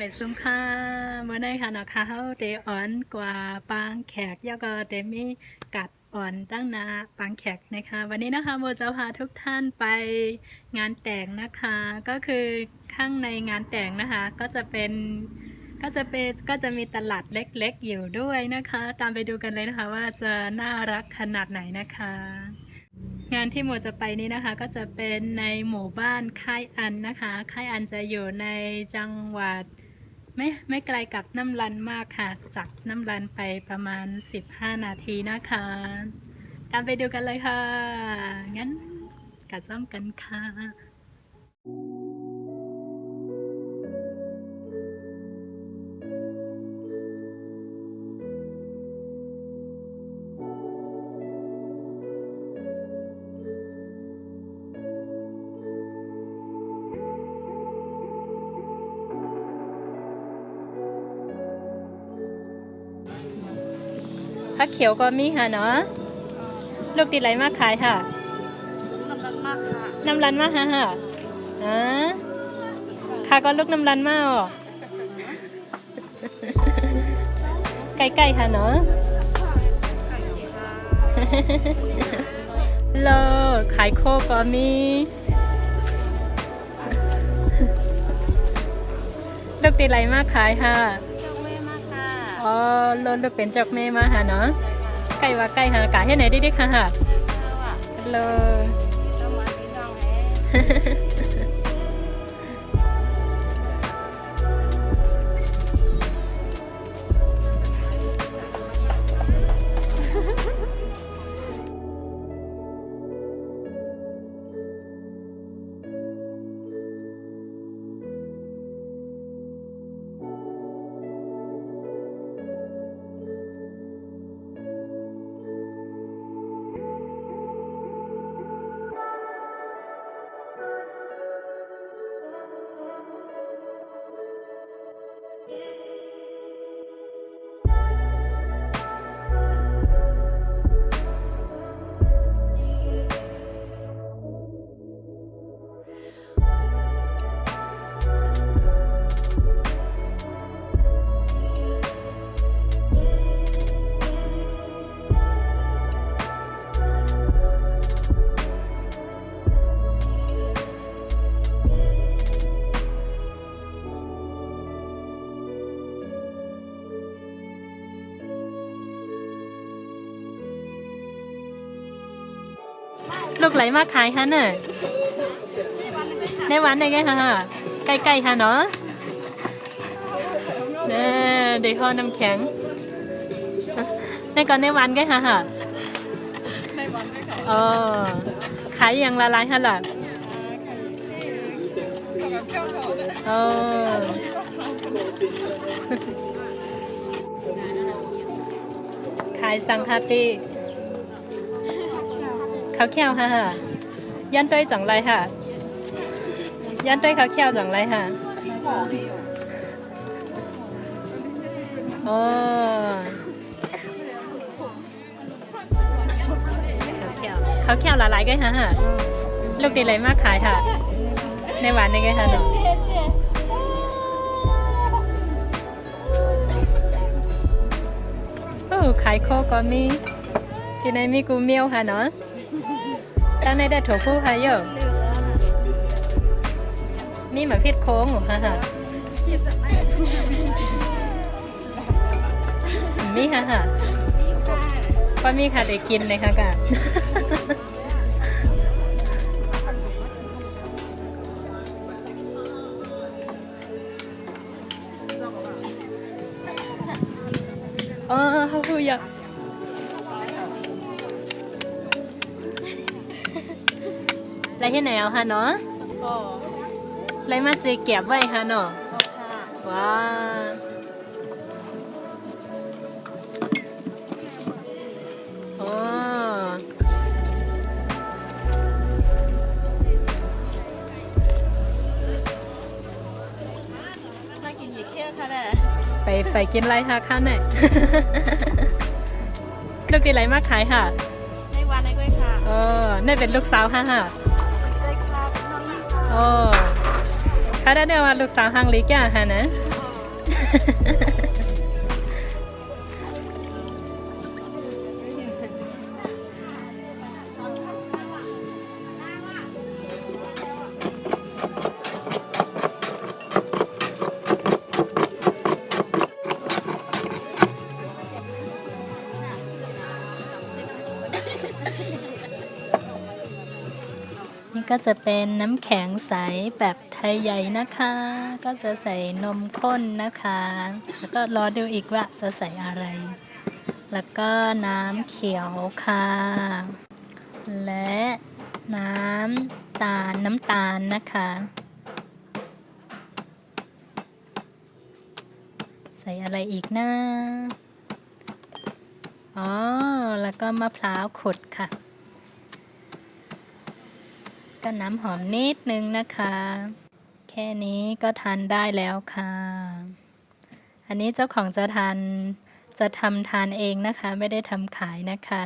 เม็ดซุ้มค่าเมื่อได้ค่ะนะคะเขาเดอ่อนกว่าปางแขกแล้วก็เดมีกัดอ่อนตั้งนาปางแขกนะคะวันนี้นะคะโมจะพาทุกท่านไปงานแต่งนะคะก็คือข้างในงานแต่งนะคะก็จะมีตลาดเล็กๆอยู่ด้วยนะคะตามไปดูกันเลยนะคะว่าจะน่ารักขนาดไหนนะคะงานที่โมจะไปนี้นะคะก็จะเป็นในหมู่บ้านค่ายอันนะคะค่ายอันจะอยู่ในจังหวัดไม่ไกลกับน้ำลันมากค่ะจากน้ำลันไปประมาณ15นาทีนะคะตามไปดูกันเลยค่ะงั้นกระจ้อมกันค่ะผักเขียวก็มีค่ะเนาะลูกติดไหลมากขายค่ะน้ำรันมากค่ะน้ำรันมากค่ะค่ะก็ลูกน้ำรันมากอ๋อใกล้ๆค่ะเนาะโลขายโคก็มีลูกติดไหลมากขายค่ะเจ้าแม่มากค่ะอ๋อลูกเป็นจอกแม่มาค่ะเนาะใกล้ว่าใกล้หากะที่ไหนดิค่ะค่ะโลต้องมาพี่น้องแฮลูกไหลมากขายค่ะเนี่ยในวันไหนกันค่ะใกล้ๆค่ะเนาะเนี่ยเดี๋ยวห่อน้ำแข็งในก่อนในวันกันค่ะในวันไม่ขออ๋อขายอย่างละลายค่ะล่ะกับเจ้าของอ๋อขายสังคาปีเขาเขี้ยวค่ะยันต้วยจังไรค่ะยันต้วยเขาเขี้ยวจังไรค่ะโอ้เขาเขี้ยวหลายๆก็ค่ะลูกดีเลยมากขายค่ะในหวานในไงค่ะเนาะโอ้ขายโคก็มีที่ไหนมีกูเมียวค่ะเนาะตั้งในได้ถั่วผู้ค่ะเยอะมีหมาพิษโค้งค่ะมีค่ะก็มีค่ะได้กินเลยค่ะกะอ๋อเขาพูดอยากไรที่ไหนเอาค่ะเนาะไรมาจีเก็บไว้ค่ะเนาะว้าโอ้มากินยี่เคี้ยวค่ะแหละไปกินไรค่ะข้าเนี่ยลูกดีไรมากขายค่ะในวันในด้วยค่ะนี่เป็นลูกสาวค่ะได้ครับน้องนี่ค่ะ โอ้ Kada dia wa luk sang hang li kya ha na นี่ก็จะเป็นน้ำแข็งใสแบบไทยใหญ่นะคะ ก็จะใส่นมข้นนะคะ แล้วก็รอดูอีกว่าจะใส่อะไร แล้วก็น้ำเขียวค่ะ และน้ำตาลนะคะ ใส่อะไรอีกนะอ๋อ แล้วก็มะพร้าวขุดค่ะ ก็น้ำหอมนิดนึงนะคะ แค่นี้ก็ทานได้แล้วค่ะ อันนี้เจ้าของจะทำทานเองนะคะ ไม่ได้ทำขายนะคะ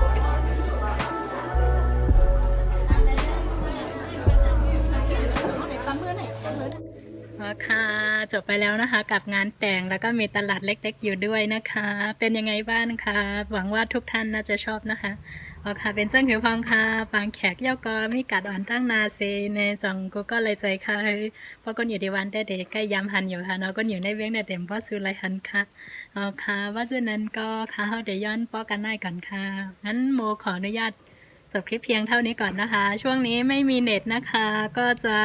เ จบไปแล้วนะคะ กับงานแต่งแล้วก็มีตลาดเล็กๆอยู่ด้วยนะคะ เป็นยังไงบ้างคะหวังว่าทุกท่านน่าจะชอบนะคะอ๋อค่ะเป็นเจ้าหิวพองค่ะปางแขกเย่าก็มีกัดอ่อนตั้งนาเซในจังกูก็เลยใจค่ะเพราะก็อยู่ที่วันแต่เด็กใกล้ยามหันอยู่ค่ะเนาะก็อยู่ในเวียงแต่เต็มเพราะซื้อไรหันค่ะอ๋อค่ะว่าฉะนั้นก็ค่ะเดี๋ยวย้อนป้อกันได้ก่อนค่ะงั้นโมขออนุญาตจบคลิปเพียงเท่านี้ก่อนนะคะ ช่วงนี้ไม่มีเน็ตนะคะ ก็จะ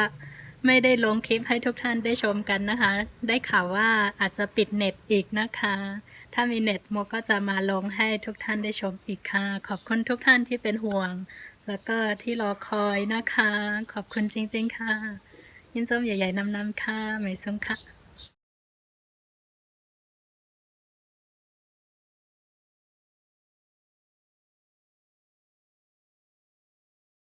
ไม่ได้ลงคลิปให้ทุกท่านได้ชมกันนะคะ ได้ข่าวว่าอาจจะปิดเน็ตอีกนะคะ ถ้ามีเน็ตโมก็จะมาลงให้ทุกท่านได้ชมอีกค่ะ ขอบคุณทุกท่านที่เป็นห่วง แล้วก็ที่รอคอยนะคะ ขอบคุณจริงๆค่ะ ยินส้มใหญ่ๆนำๆค่ะไม่ส้มค่ะ